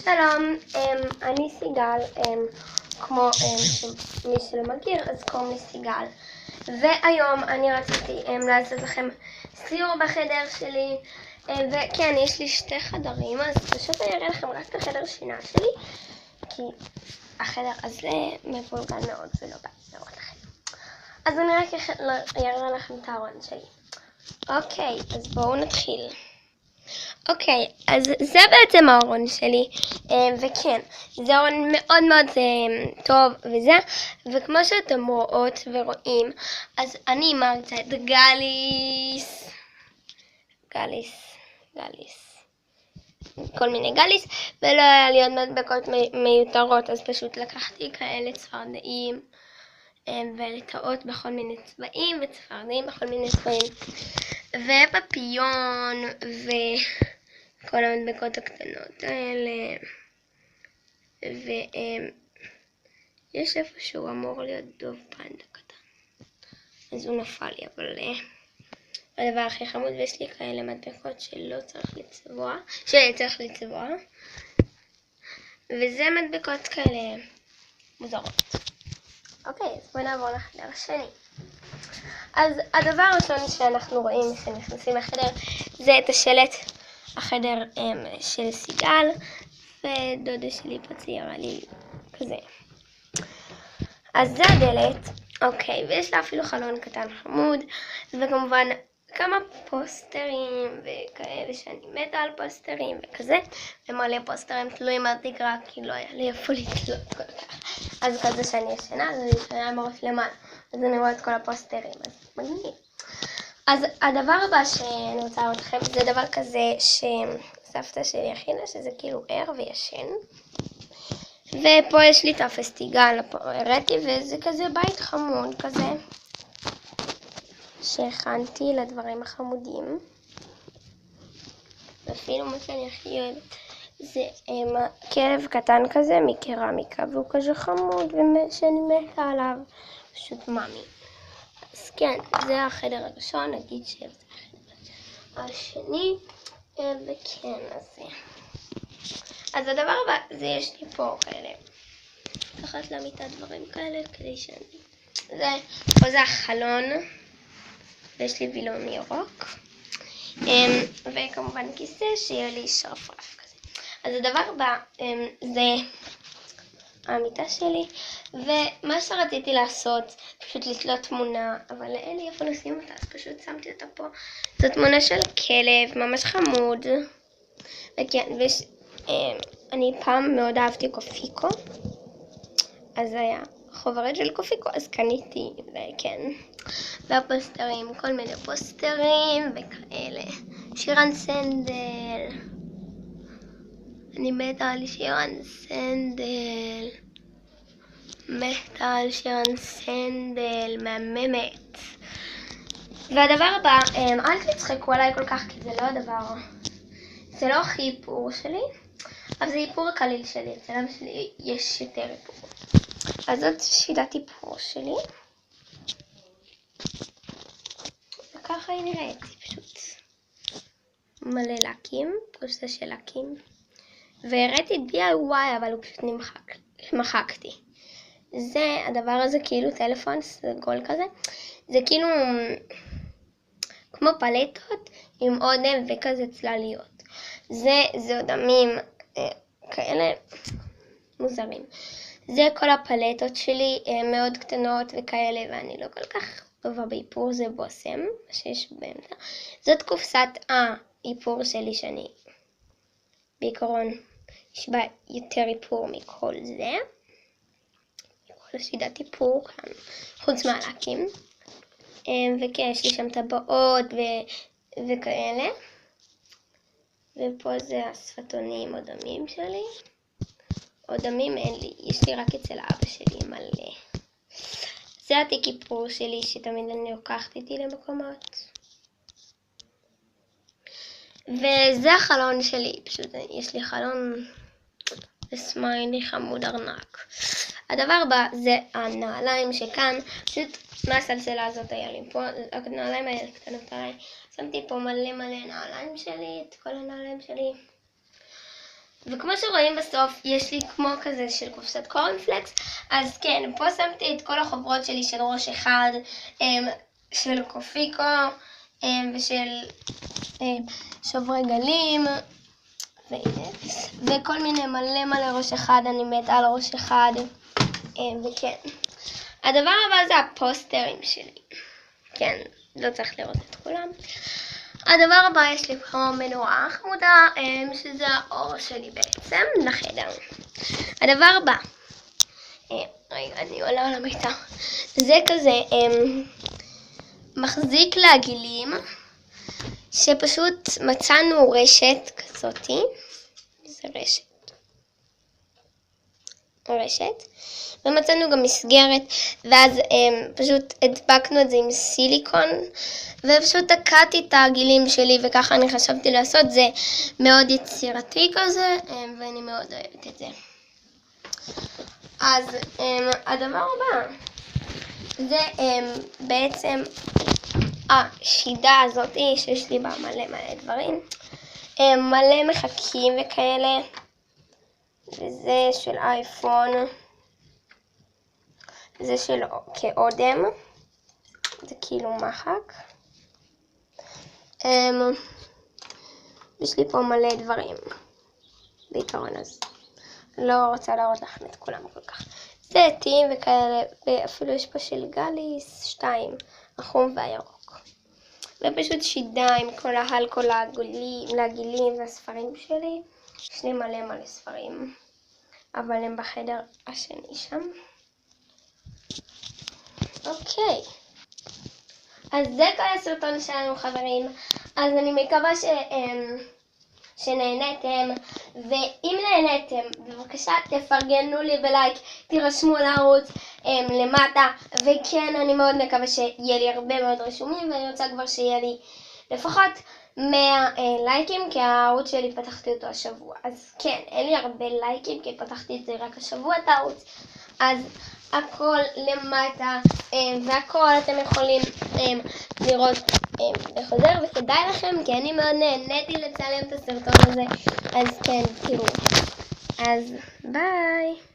שלום, אני סיגל, כמו מי שלא מכיר, אז קוראים לי סיגל. והיום אני רציתי לעשות לכם סיור בחדר שלי, וכן, יש לי 2 חדרים, אז פשוט אני אראה לכם רק את החדר שינה שלי, כי החדר הזה מבולגן מאוד ולא בא לראות לכם. אז אני רק אראה לכם את הארון שלי. אוקיי, אז בואו נתחיל. אוקיי, אז זה בעצם הארון שלי, וכן, זה ארון מאוד מאוד טוב וזה, וכמו שאתם רואות ורואים, אז אני מרצה את גליס, כל מיני גליס, ולא היה לי עוד מדבקות מיותרות, אז פשוט לקחתי כאלה צפרדעים, ולטעות בכל מיני צבעים, וצפרדעים בכל מיני צבעים, ופפיון, כל המדבקות הקטנות האלה, ויש איפשהו אמור להיות דוב פנדה קטן, אז הוא נפל לי, אבל הדבר הכי חמוד, ויש לי כאלה מדבקות שצריך לצבוע, וזה מדבקות כאלה מוזרות. אוקיי, אז בואו נעבור לחדר השני. אז הדבר הראשון שאנחנו רואים כשנכנסים לחדר זה את השלט החדר של סיגל, ודודה שלי פה ציירה לי כזה. אז זה הדלת, אוקיי, ויש לה אפילו חלון קטן חמוד, וכמובן כמה פוסטרים וכאלה שאני מתה על פוסטרים וכזה, ומלא פוסטרים תלויים על תקרה, כי לא היה לי איפה לתלות כל כך. אז כזה שאני ישנה, אז אני ישנה בראש למעלה, אז אני רואה את כל הפוסטרים, אז מגניב. אז הדבר הבא שאני רוצה לראות לכם זה דבר כזה שסבתא שלי הכינה, שזה כאילו ער וישן. ופה יש לי את הפסטיגל, פה הראיתי, וזה כזה בית חמוד כזה, שהכנתי לדברים החמודים. אפילו מה שאני הכי אוהבת זה כלב קטן כזה מקרמיקה, והוא כזה חמוד ושאני מתה עליו, פשוט מאמי. אז כן, זה החדר הראשון, נגיד שזה החדר השני, וכן, אז הדבר הבא, זה יש לי פה כאלה, תחת למיטה דברים כאלה, כדי שאני, פה זה החלון, ויש לי וילון ירוק, וכמובן כיסא שיהיה לי שרפרף כזה. אז הדבר הבא, זה המיטה שלי, ומה שרציתי לעשות, פשוט לתלות תמונה, אבל אין לי איפה לשים אותה, אז פשוט שמתי אותה פה. זו תמונה של כלב, ממש חמוד, וכן, אני פעם מאוד אהבתי קופיקו, אז היה חוברת של קופיקו, אז קניתי, וכן, והפוסטרים, כל מיני פוסטרים וכאלה. שירן סנדל, אני מתה על שירן סנדל, מהממת. והדבר הבא, אל תצחקו עליי כל כך, כי זה לא הדבר, זה לא הכי איפור שלי, אבל זה איפור הקליל שלי, אצל אבא שלי יש יותר איפור. אז זאת שיטת איפור שלי. וככה היא נראית, פשוט מלא לקים, פרוסה של לקים. והראיתי DIY, אבל הוא פשוט מחקתי. זה, הדבר הזה כאילו טלפון סגול כזה, זה כאילו כמו פלטות עם אודם וכזה צלליות. זה אודמים כאלה מוזרים. זה כל הפלטות שלי, מאוד קטנות וכאלה, ואני לא כל כך טובה באיפור, זה בוסם, שיש באמצע. זאת קופסת האיפור שלי שאני, בעיקרון, יש בה יותר איפור מכל זה. מכל השיטת איפור כאן, חוץ מהלקים. וכן, יש לי שם טבעות וכאלה. ופה זה השפתונים או דמים שלי. או דמים אין לי, יש לי רק אצל אבא שלי מלא. זה התיק איפור שלי שתמיד אני לוקחת איתי למקומות. וזה החלון שלי, פשוט יש לי חלון וסמיילי חמוד ארנק. הדבר הבא זה הנעליים שכאן, פשוט מהסלסלה הזאת היה לי פה, הנעליים האלה קטנות עליי. שמתי פה מלא נעליים שלי, את כל הנעליים שלי. וכמו שרואים בסוף, יש לי כמו כזה של קופסת קורנפלקס, אז כן, פה שמתי את כל החוברות שלי של ראש אחד, של קופיקו, ושל שוברי גלים, וכל מיני מלא ראש אחד, אני מתה על ראש אחד, וכן. הדבר הבא זה הפוסטרים שלי. כן, לא צריך לראות את כולם. הדבר הבא, יש לי כמו מנורה חמודה, שזה האור שלי בעצם, לחדר. הדבר הבא, רגע, אני עולה על המיטה. זה כזה מחזיק לעגילים, שפשוט מצאנו רשת כזאתי. זה רשת. ומצאנו גם מסגרת, ואז פשוט הדבקנו את זה עם סיליקון, ופשוט תקעתי את העגילים שלי, וככה אני חשבתי לעשות. זה מאוד יצירתי כזה, ואני מאוד אוהבת את זה. אז הדבר הבא, זה בעצם השידה הזאת, שיש לי בה מלא דברים, מלא מחקים וכאלה, וזה של אייפון, זה של כאודם, זה כאילו מחק. יש לי פה מלא דברים, בעיקרון, אז לא רוצה להראות לכם את כולם כל כך. זה עטים וכאלה, ואפילו יש פה של גליס 2, החום והירוק. ופשוט שידה עם כל לעגילים והספרים שלי. יש לי מלא ספרים, אבל הם בחדר השני שם. אוקיי. אז זה כל הסרטון שלנו, חברים. אז אני מקווה שנהנתם, ואם נהנתם, בבקשה תפרגנו לי בלייק, תירשמו לערוץ למטה, וכן, אני מאוד מקווה שיהיה לי הרבה מאוד רשומים, ואני רוצה כבר שיהיה לי לפחות 100 לייקים, כי הערוץ שלי פתחתי אותו השבוע. אז כן, אין לי הרבה לייקים, כי פתחתי את זה רק השבוע את הערוץ. אז הכל למטה, והכל אתם יכולים לראות בחוזר, וכדאי לכם, כי אני מאוד נהניתי לצלם את הסרטון הזה. אז כן, תראו. אז ביי.